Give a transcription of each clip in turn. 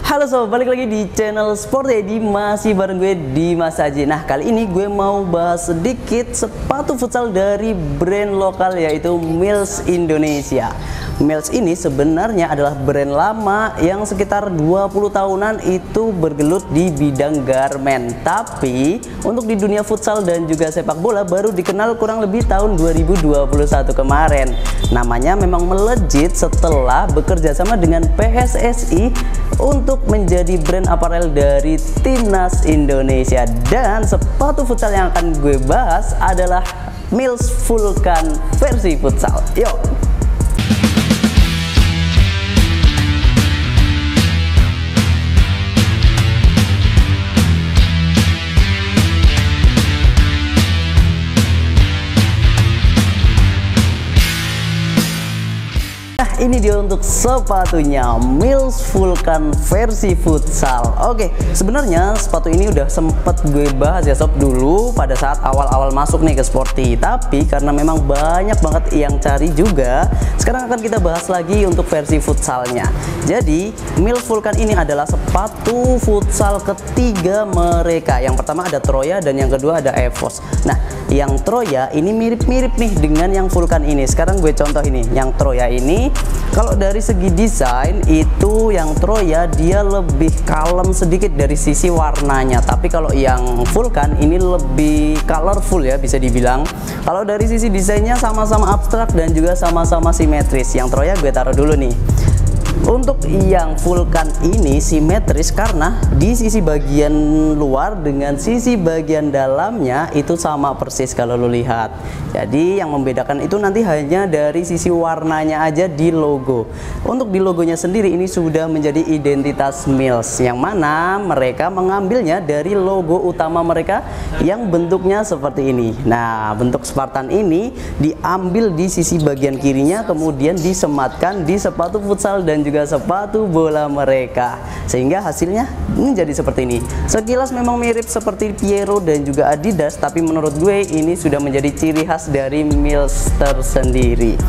Halo sobat, balik lagi di channel Sport Edi, masih bareng gue Dimas Aji. Nah, kali ini gue mau bahas sedikit sepatu futsal dari brand lokal yaitu Mills Indonesia. Mills ini sebenarnya adalah brand lama yang sekitar 20 tahunan itu bergelut di bidang garmen. Tapi untuk di dunia futsal dan juga sepak bola baru dikenal kurang lebih tahun 2021 kemarin. Namanya memang melejit setelah bekerja sama dengan PSSI untuk menjadi brand aparel dari Timnas Indonesia. Dan sepatu futsal yang akan gue bahas adalah Mills Vulcan versi futsal. Yuk! Ini dia untuk sepatunya, Mills Vulcan versi futsal. Oke, sebenarnya sepatu ini udah sempet gue bahas ya sob dulu pada saat awal-awal masuk nih ke Sporty. Tapi karena memang banyak banget yang cari juga, sekarang akan kita bahas lagi untuk versi futsalnya. Jadi Mills Vulcan ini adalah sepatu futsal ketiga mereka. Yang pertama ada Troya dan yang kedua ada Evos. Nah, yang Troya ini mirip-mirip nih dengan yang Vulcan ini. Sekarang gue contoh ini, yang Troya ini kalau dari segi desain itu yang Troya dia lebih kalem sedikit dari sisi warnanya, tapi kalau yang Vulcan ini lebih colorful ya bisa dibilang. Kalau dari sisi desainnya sama-sama abstrak dan juga sama-sama simetris. Yang Troya gue taruh dulu nih. Untuk yang Vulcan ini simetris karena di sisi bagian luar dengan sisi bagian dalamnya itu sama persis kalau lo lihat. Jadi yang membedakan itu nanti hanya dari sisi warnanya aja di logo. Untuk di logonya sendiri ini sudah menjadi identitas Mills, yang mana mereka mengambilnya dari logo utama mereka yang bentuknya seperti ini. Nah, bentuk Spartan ini diambil di sisi bagian kirinya kemudian disematkan di sepatu futsal dan juga sepatu bola mereka, sehingga hasilnya menjadi seperti ini. Sekilas memang mirip seperti Piero dan juga Adidas, tapi menurut gue ini sudah menjadi ciri khas dari Mills tersendiri.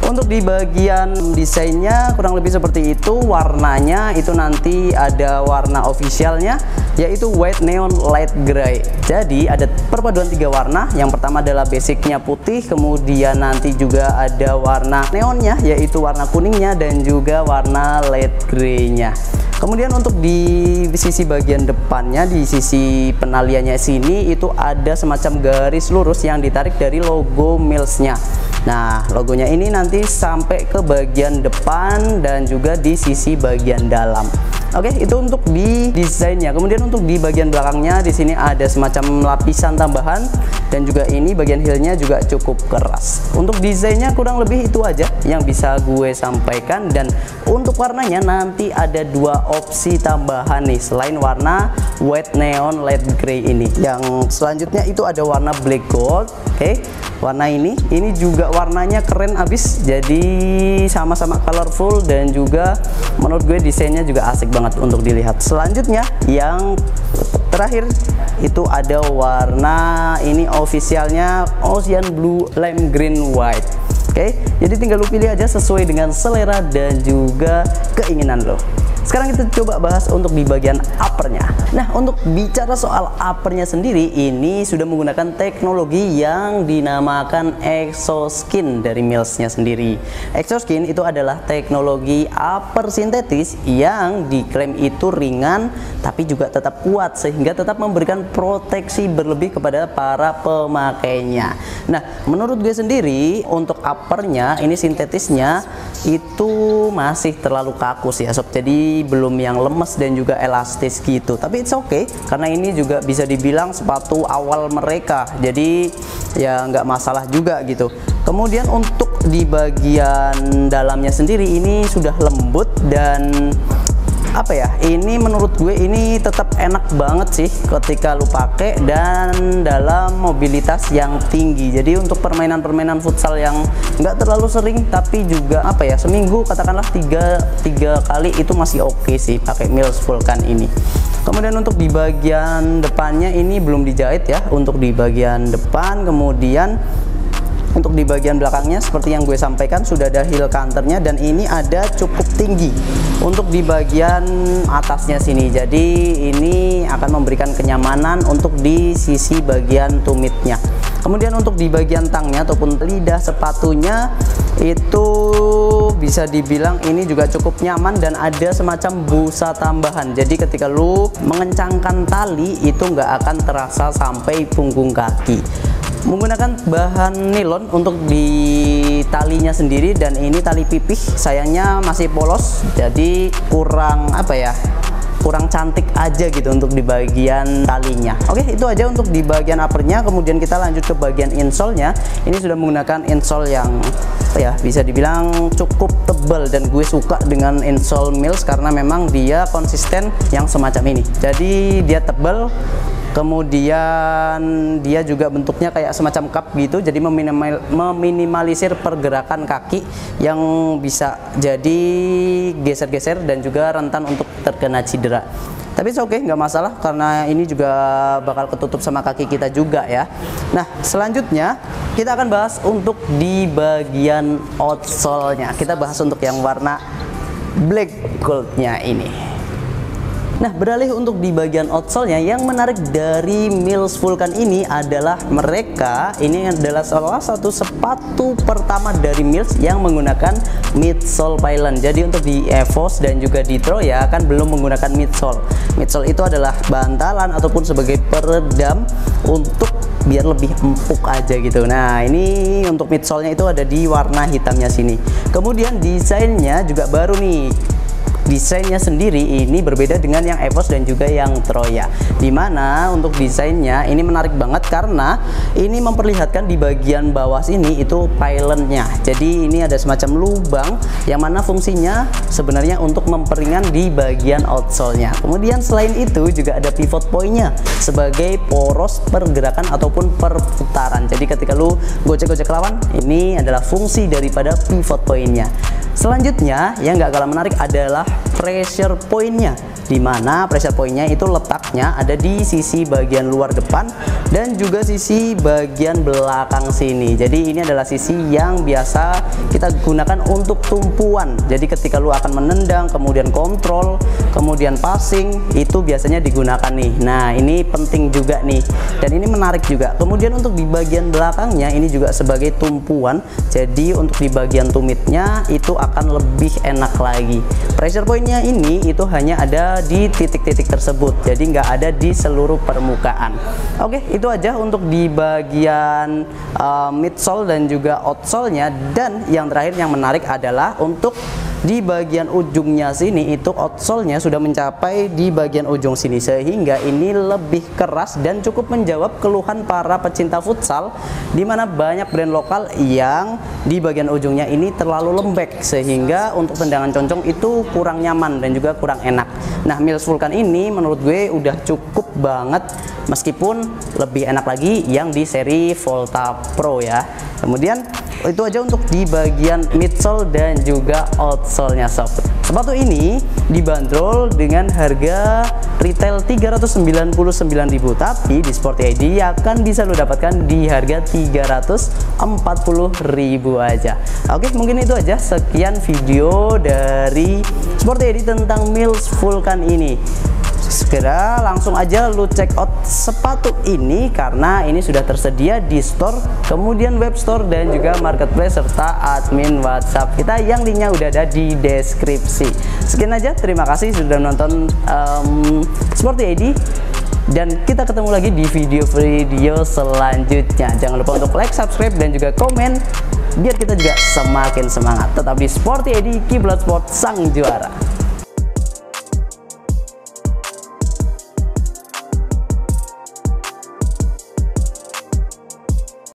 Untuk di bagian desainnya kurang lebih seperti itu. Warnanya itu nanti ada warna officialnya yaitu white neon light gray. Jadi ada perpaduan tiga warna. Yang pertama adalah basicnya putih, kemudian nanti juga ada warna neonnya yaitu warna kuningnya dan juga warna light gray-nya. Kemudian untuk di sisi bagian depannya, di sisi penaliannya sini itu ada semacam garis lurus yang ditarik dari logo Mills-nya. Nah, logonya ini nanti sampai ke bagian depan dan juga di sisi bagian dalam. Oke, itu untuk di desainnya. Kemudian untuk di bagian belakangnya di sini ada semacam lapisan tambahan dan juga ini bagian heelnya juga cukup keras. Untuk desainnya kurang lebih itu aja yang bisa gue sampaikan. Dan untuk warnanya nanti ada dua opsi tambahan nih selain warna white neon light gray ini. Yang selanjutnya itu ada warna black gold. Oke, warna ini juga warnanya keren abis, jadi sama-sama colorful dan juga menurut gue desainnya juga asik banget untuk dilihat. Selanjutnya yang terakhir itu ada warna ini officialnya Ocean Blue Lime Green White. Oke, jadi tinggal lu pilih aja sesuai dengan selera dan juga keinginan lo. Sekarang kita coba bahas untuk di bagian uppernya. Nah, untuk bicara soal uppernya sendiri, ini sudah menggunakan teknologi yang dinamakan Exoskin dari Mills-nya sendiri. Exoskin itu adalah teknologi upper sintetis yang diklaim itu ringan tapi juga tetap kuat sehingga tetap memberikan proteksi berlebih kepada para pemakainya. Nah, menurut gue sendiri untuk uppernya ini sintetisnya itu masih terlalu kaku sih ya sob. Jadi belum yang lemes dan juga elastis gitu, tapi it's okay karena ini juga bisa dibilang sepatu awal mereka, jadi ya nggak masalah juga gitu. Kemudian untuk di bagian dalamnya sendiri ini sudah lembut dan apa ya, ini menurut gue ini tetap enak banget sih ketika lu pakai dan dalam mobilitas yang tinggi. Jadi untuk permainan-permainan futsal yang nggak terlalu sering tapi juga apa ya, seminggu katakanlah tiga kali itu masih oke sih pakai Mills Vulcan ini. Kemudian untuk di bagian depannya ini belum dijahit ya untuk di bagian depan. Kemudian Untuk di bagian belakangnya seperti yang gue sampaikan sudah ada heel counternya, dan ini ada cukup tinggi untuk di bagian atasnya sini. Jadi ini akan memberikan kenyamanan untuk di sisi bagian tumitnya. Kemudian untuk di bagian tangnya ataupun lidah sepatunya itu bisa dibilang ini juga cukup nyaman dan ada semacam busa tambahan. Jadi ketika lu mengencangkan tali itu nggak akan terasa sampai punggung kaki. Menggunakan bahan nilon untuk di talinya sendiri, dan ini tali pipih sayangnya masih polos, jadi kurang kurang cantik aja gitu untuk di bagian talinya. Oke, itu aja untuk di bagian uppernya. Kemudian kita lanjut ke bagian insole-nya. Ini sudah menggunakan insole yang bisa dibilang cukup tebal, dan gue suka dengan insole Mills karena memang dia konsisten yang semacam ini. Jadi dia tebal, kemudian dia juga bentuknya kayak semacam cup gitu, jadi meminimalisir pergerakan kaki yang bisa jadi geser-geser dan juga rentan untuk terkena cedera. Tapi oke, nggak masalah karena ini juga bakal ketutup sama kaki kita juga ya. Nah, selanjutnya kita akan bahas untuk di bagian outsole-nya. Kita bahas untuk yang warna black gold-nya ini. Nah, beralih untuk di bagian outsole-nya, yang menarik dari Mills Vulcan ini adalah ini adalah salah satu sepatu pertama dari Mills yang menggunakan midsole pylon. Jadi untuk di Evos dan juga di Troya kan belum menggunakan midsole. Midsole itu adalah bantalan ataupun sebagai peredam untuk biar lebih empuk aja gitu. Nah, ini untuk midsole-nya itu ada di warna hitamnya sini. Kemudian desainnya juga baru nih. Desainnya sendiri ini berbeda dengan yang Evos dan juga yang Troya, dimana untuk desainnya ini menarik banget karena ini memperlihatkan di bagian bawah sini itu pylonnya. Jadi ini ada semacam lubang yang mana fungsinya sebenarnya untuk memperingan di bagian outsole-nya. Kemudian selain itu juga ada pivot point-nya sebagai poros pergerakan ataupun perputaran. Jadi ketika lu gocek-gocek lawan, ini adalah fungsi daripada pivot point-nya. Selanjutnya yang nggak kalah menarik adalah pressure point-nya, dimana pressure point-nya itu letaknya ada di sisi bagian luar depan dan juga sisi bagian belakang sini. Jadi ini adalah sisi yang biasa kita gunakan untuk tumpuan. Jadi ketika lu akan menendang, kemudian kontrol, kemudian passing, itu biasanya digunakan nih. Nah, ini penting juga nih, dan ini menarik juga. Kemudian untuk di bagian belakangnya ini juga sebagai tumpuan. Jadi untuk di bagian tumitnya itu akan lebih enak lagi. Pressure point-nya ini itu hanya ada di titik-titik tersebut, jadi nggak ada di seluruh permukaan. Oke, itu aja untuk di bagian midsole dan juga outsole-nya. Dan yang terakhir yang menarik adalah untuk di bagian ujungnya sini itu outsole-nya sudah mencapai di bagian ujung sini, sehingga ini lebih keras dan cukup menjawab keluhan para pecinta futsal, dimana banyak brand lokal yang di bagian ujungnya ini terlalu lembek sehingga untuk tendangan concong itu kurang nyaman dan juga kurang enak. Nah, Mills Vulcan ini menurut gue udah cukup banget, meskipun lebih enak lagi yang di seri Volta Pro ya. Kemudian itu aja untuk di bagian midsole dan juga outsole-nya sob. Sepatu ini dibanderol dengan harga retail 399.000, tapi di Sporty ID akan bisa lo dapatkan di harga 340.000 aja. Oke, mungkin itu aja sekian video dari Sporty ID tentang Mills Vulcan ini. Segera langsung aja lu check out sepatu ini karena ini sudah tersedia di store, kemudian web store dan juga marketplace serta admin WhatsApp kita yang linknya udah ada di deskripsi. Sekian aja, terima kasih sudah nonton Sporty ID, dan kita ketemu lagi di video-video selanjutnya. Jangan lupa untuk like, subscribe dan juga komen biar kita juga semakin semangat. Tetap di Sporty ID, Kiblat Sport sang juara.